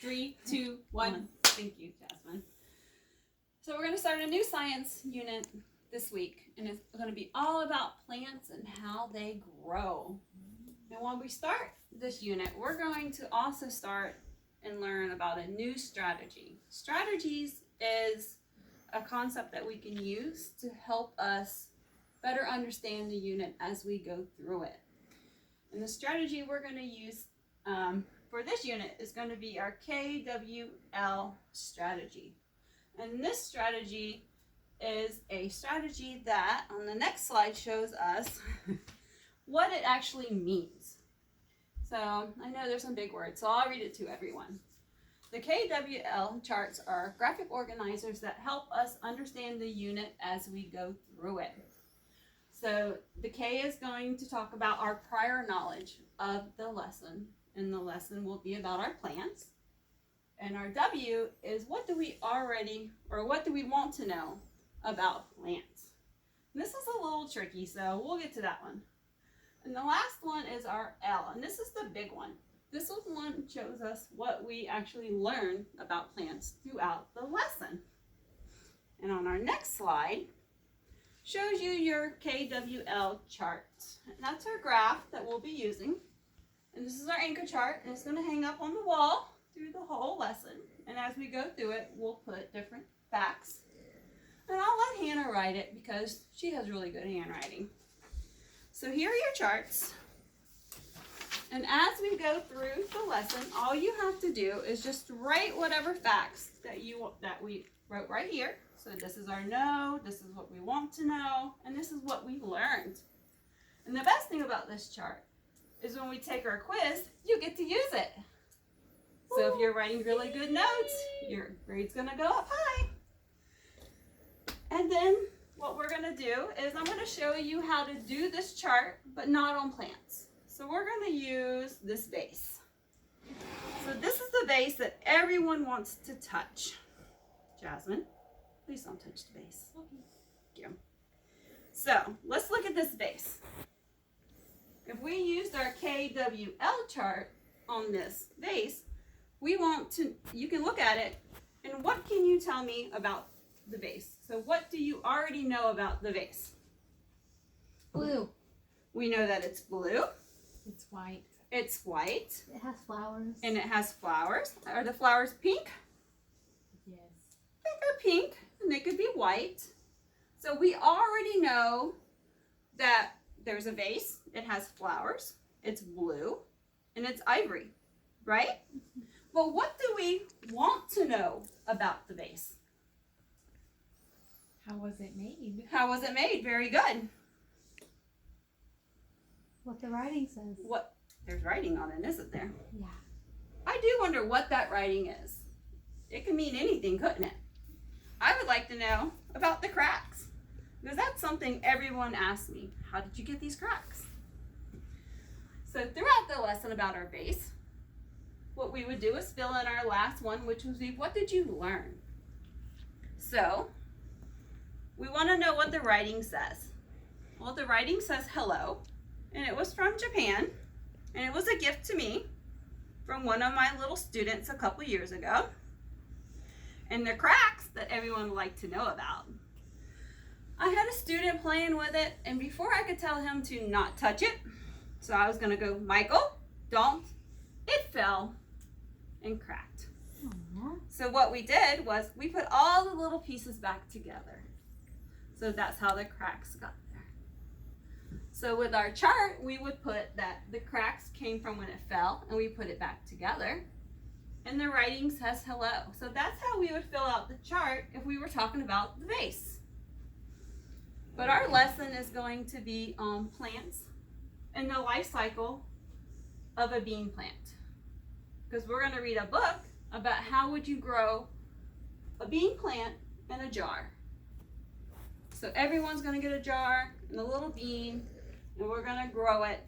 3, 2, 1. Thank you, Jasmine. So we're going to start a new science unit this week, and it's going to be all about plants and how they grow. And when we start this unit, we're going to also start and learn about a new strategy. Strategies is a concept that we can use to help us better understand the unit as we go through it. And the strategy we're going to use for this unit is going to be our KWL strategy. And this strategy is a strategy that on the next slide shows us what it actually means. So I know there's some big words, so I'll read it to everyone. The KWL charts are graphic organizers that help us understand the unit as we go through it. So the K is going to talk about our prior knowledge of the lesson, and the lesson will be about our plants. And our W is what do we already, or what do we want to know about plants. And this is a little tricky, so we'll get to that one. And the last one is our L, and this is the big one. This one shows us what we actually learn about plants throughout the lesson. And on our next slide, shows you your KWL chart. And that's our graph that we'll be using. And this is our anchor chart, and it's going to hang up on the wall through the whole lesson. And as we go through it, we'll put different facts. And I'll let Hannah write it because she has really good handwriting. So here are your charts. And as we go through the lesson, all you have to do is just write whatever facts that we wrote right here. So this is our know, this is what we want to know, and this is what we learned. And the best thing about this chart is when we take our quiz, you get to use it. So if you're writing really good notes, your grade's gonna go up high. And then what we're gonna do is I'm gonna show you how to do this chart, but not on plants. So we're gonna use this vase. So this is the vase that everyone wants to touch. Jasmine, please don't touch the vase. Okay. Thank you. So let's look at this vase. If we used our KWL chart on this vase, you can look at it, and what can you tell me about the vase? So what do you already know about the vase? Blue. We know that it's blue. It's white. It's white. It has flowers. And it has flowers. Are the flowers pink? Yes. They're pink, and they could be white. So we already know that there's a vase. It has flowers. It's blue, and it's ivory, right? But what do we want to know about the vase? How was it made? How was it made? Very good. What the writing says. What? There's writing on it, isn't there? Yeah. I do wonder what that writing is. It can mean anything, couldn't it? I would like to know about the cracks, because that's something everyone asks me. How did you get these cracks? So throughout the lesson about our vase, what we would do is fill in our last one, which would be, what did you learn? So we want to know what the writing says. Well, the writing says hello, and it was from Japan, and it was a gift to me from one of my little students a couple years ago. And the cracks that everyone would like to know about. I had a student playing with it, and before I could tell him to not touch it, so I was going to go, Michael, don't. It fell and cracked. Aww. So what we did was we put all the little pieces back together. So that's how the cracks got there. So with our chart, we would put that the cracks came from when it fell, and we put it back together. And the writing says hello. So that's how we would fill out the chart if we were talking about the vase. But our lesson is going to be on plants and the life cycle of a bean plant. Because we're going to read a book about how would you grow a bean plant in a jar. So everyone's going to get a jar and a little bean, and we're going to grow it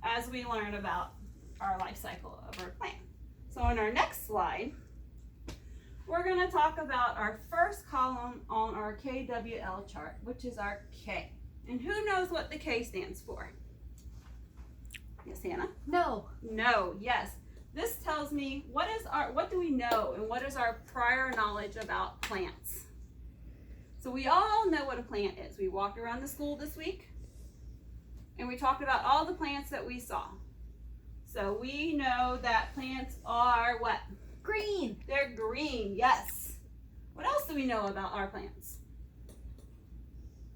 as we learn about our life cycle of our plant. So on our next slide, we're going to talk about our first column on our KWL chart, which is our K. And who knows what the K stands for? Yes, Hannah? No. No, yes. this tells me what do we know and what is our prior knowledge about plants. So we all know what a plant is. We walked around the school this week and we talked about all the plants that we saw. So we know that plants are what? Green. They're green, yes. What else do we know about our plants?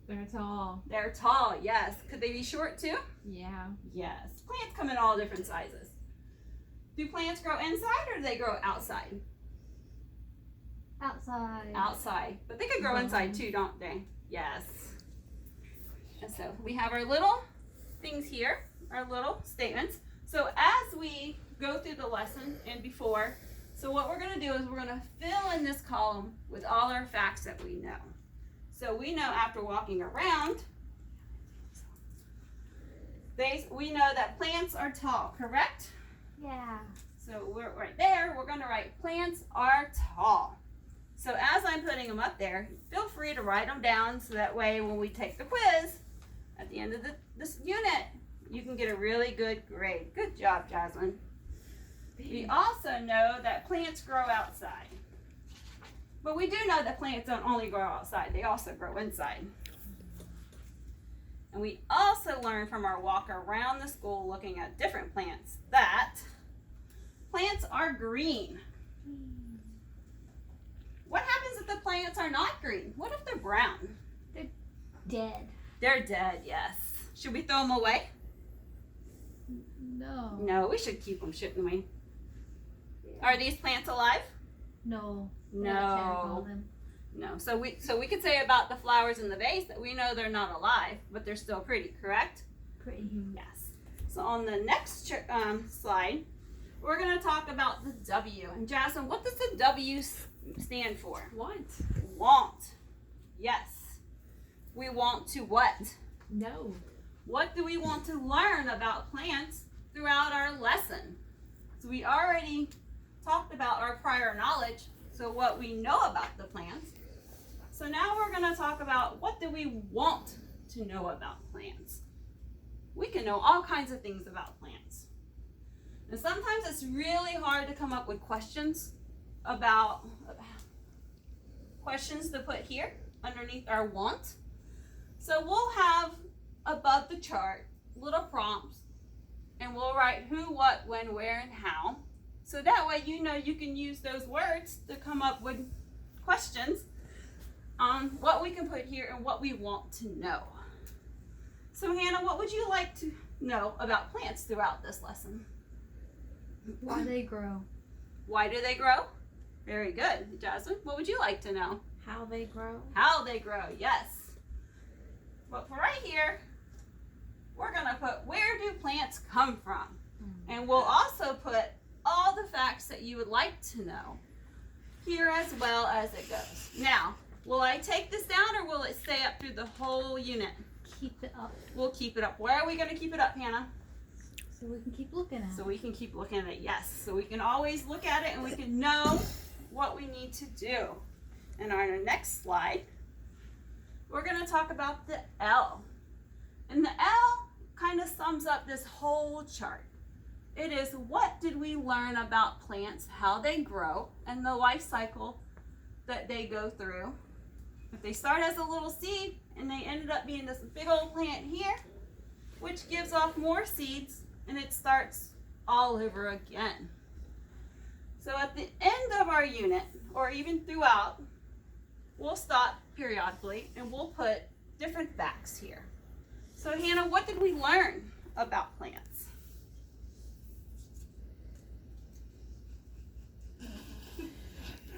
They're tall. They're tall, yes. Could they be short too? Yeah. Yes. Plants come in all different sizes. Do plants grow inside or do they grow outside? Outside. Outside. But they could grow inside too, don't they? Yes. And so we have our little things here, our little statements. So as we go through the lesson and before, so what we're going to do is we're going to fill in this column with all our facts that we know. So we know after walking around, we know that plants are tall, correct? Yeah. So we're right there, we're going to write plants are tall. So as I'm putting them up there, feel free to write them down so that way when we take the quiz at the end of this unit, you can get a really good grade. Good job, Jasmine. We also know that plants grow outside. But we do know that plants don't only grow outside, they also grow inside. And we also learned from our walk around the school looking at different plants that plants are green. What happens if the plants are not green? What if they're brown? Dead. They're dead, yes. Should we throw them away? No. No, we should keep them, shouldn't we? Are these plants alive? No. No. No. So we could say about the flowers in the vase that we know they're not alive, but they're still pretty, correct? Pretty. Yes. So on the next slide, we're going to talk about the W. And Jasmine, what does the W stand for? Want. Want. Yes. We want to what? No. What do we want to learn about plants throughout our lesson? So we already talked about our prior knowledge, so what we know about the plants. So now we're going to talk about what do we want to know about plants. We can know all kinds of things about plants. And sometimes it's really hard to come up with questions to put here underneath our want. So we'll have above the chart little prompts and we'll write who, what, when, where, and how. So that way you know you can use those words to come up with questions on what we can put here and what we want to know. So Hannah, what would you like to know about plants throughout this lesson? Why they grow. Why do they grow? Very good. Jasmine, what would you like to know? How they grow. How they grow, yes. But for right here, we're going to put where do plants come from? And we'll also put all the facts that you would like to know here as well as it goes. Now, will I take this down or will it stay up through the whole unit? Keep it up. We'll keep it up. Where are we going to keep it up, Hannah? So we can keep looking at it. So we can keep looking at it, yes. So we can always look at it and we can know what we need to do. And on our next slide, we're going to talk about the L. And the L kind of sums up this whole chart. It is what did we learn about plants, how they grow, and the life cycle that they go through. If they start as a little seed and they ended up being this big old plant here, which gives off more seeds, and it starts all over again. So at the end of our unit, or even throughout, we'll stop periodically and we'll put different facts here. So Hannah, what did we learn about plants?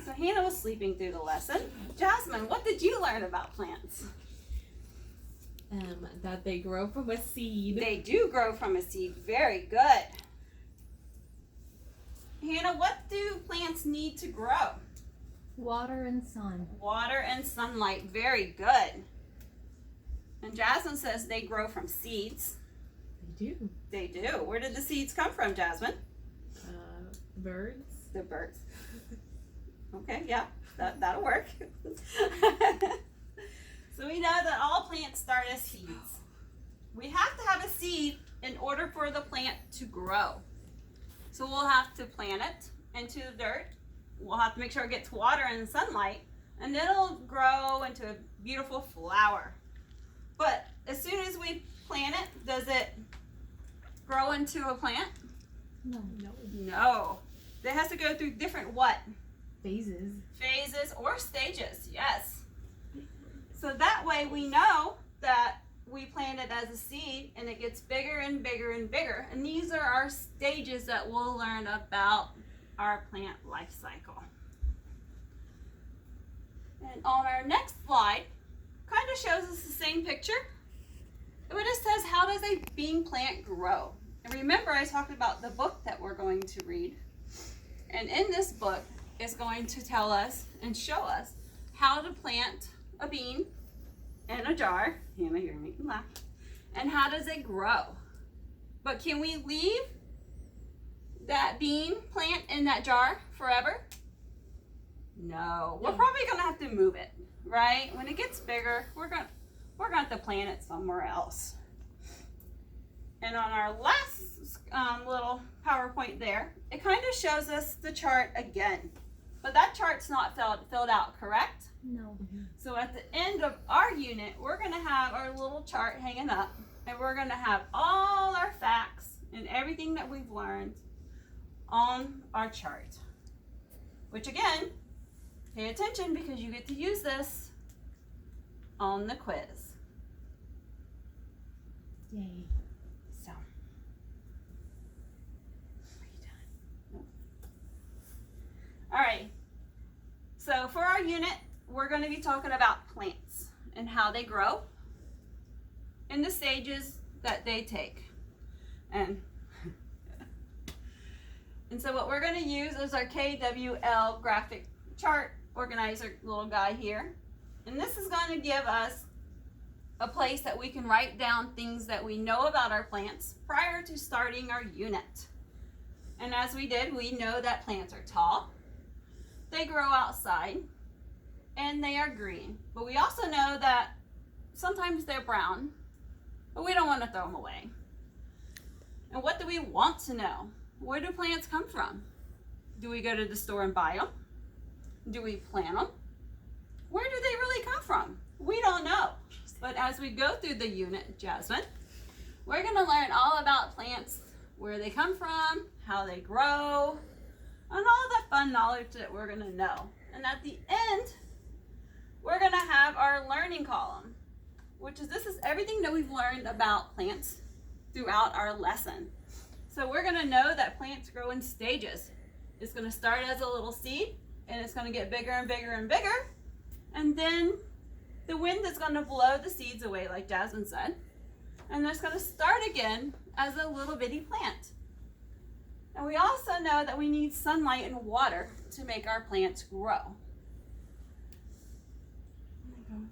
So Hannah was sleeping through the lesson. Jasmine, what did you learn about plants? That they grow from a seed. They do grow from a seed. Very good. Hannah, what do plants need to grow? Water and sun. Water and sunlight. Very good. And Jasmine says they grow from seeds. They do. They do. Where did the seeds come from, Jasmine? Birds. The birds. Okay, yeah, that'll work. So we know that all plants start as seeds. We have to have a seed in order for the plant to grow. So we'll have to plant it into the dirt. We'll have to make sure it gets water and sunlight, and then it'll grow into a beautiful flower. But as soon as we plant it, does it grow into a plant? No. No. No. It has to go through different what? Phases. Phases or stages, yes. So that way we know that we plant it as a seed and it gets bigger and bigger and bigger. And these are our stages that we'll learn about our plant life cycle. And on our next slide, kind of shows us the same picture. But it says, how does a bean plant grow? And remember, I talked about the book that we're going to read. And in this book, it's going to tell us and show us how to plant a bean in a jar. Hannah, you're making me laugh. And how does it grow? But can we leave that bean plant in that jar forever? No. We're probably going to have to move it, right? When it gets bigger, we're going to have to plant it somewhere else. And on our last little PowerPoint there, it kind of shows us the chart again. But that chart's not filled out, correct? No. So at the end of our unit, we're going to have our little chart hanging up, and we're going to have all our facts and everything that we've learned on our chart. Which again, pay attention because you get to use this on the quiz. Yay. So, are you done? Nope. All right. So for our unit, we're going to be talking about plants and how they grow and the stages that they take. And so what we're going to use is our KWL graphic chart organizer little guy here. And this is going to give us a place that we can write down things that we know about our plants prior to starting our unit. And as we did, we know that plants are tall, they grow outside, and they are green. But we also know that sometimes they're brown, but we don't want to throw them away. And what do we want to know? Where do plants come from? Do we go to the store and buy them? Do we plant them? Where do they really come from? We don't know. But as we go through the unit, Jasmine, we're going to learn all about plants, where they come from, how they grow, and all the fun knowledge that we're going to know. And at the end, we're going to have our learning column, which is this is everything that we've learned about plants throughout our lesson. So we're going to know that plants grow in stages. It's going to start as a little seed, and it's going to get bigger and bigger and bigger. And then the wind is going to blow the seeds away, like Jasmine said. And it's going to start again as a little bitty plant. And we also know that we need sunlight and water to make our plants grow.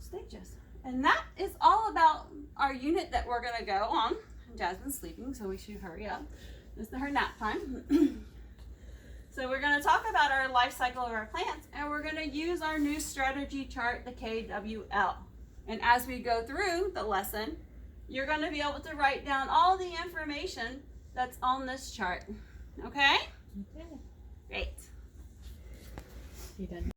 Stages. And that is all about our unit that we're going to go on. Jasmine's sleeping, so we should hurry up. This is her nap time. So we're going to talk about our life cycle of our plants, and we're going to use our new strategy chart, the KWL. And as we go through the lesson, you're going to be able to write down all the information that's on this chart. Okay? Okay. Great. You done?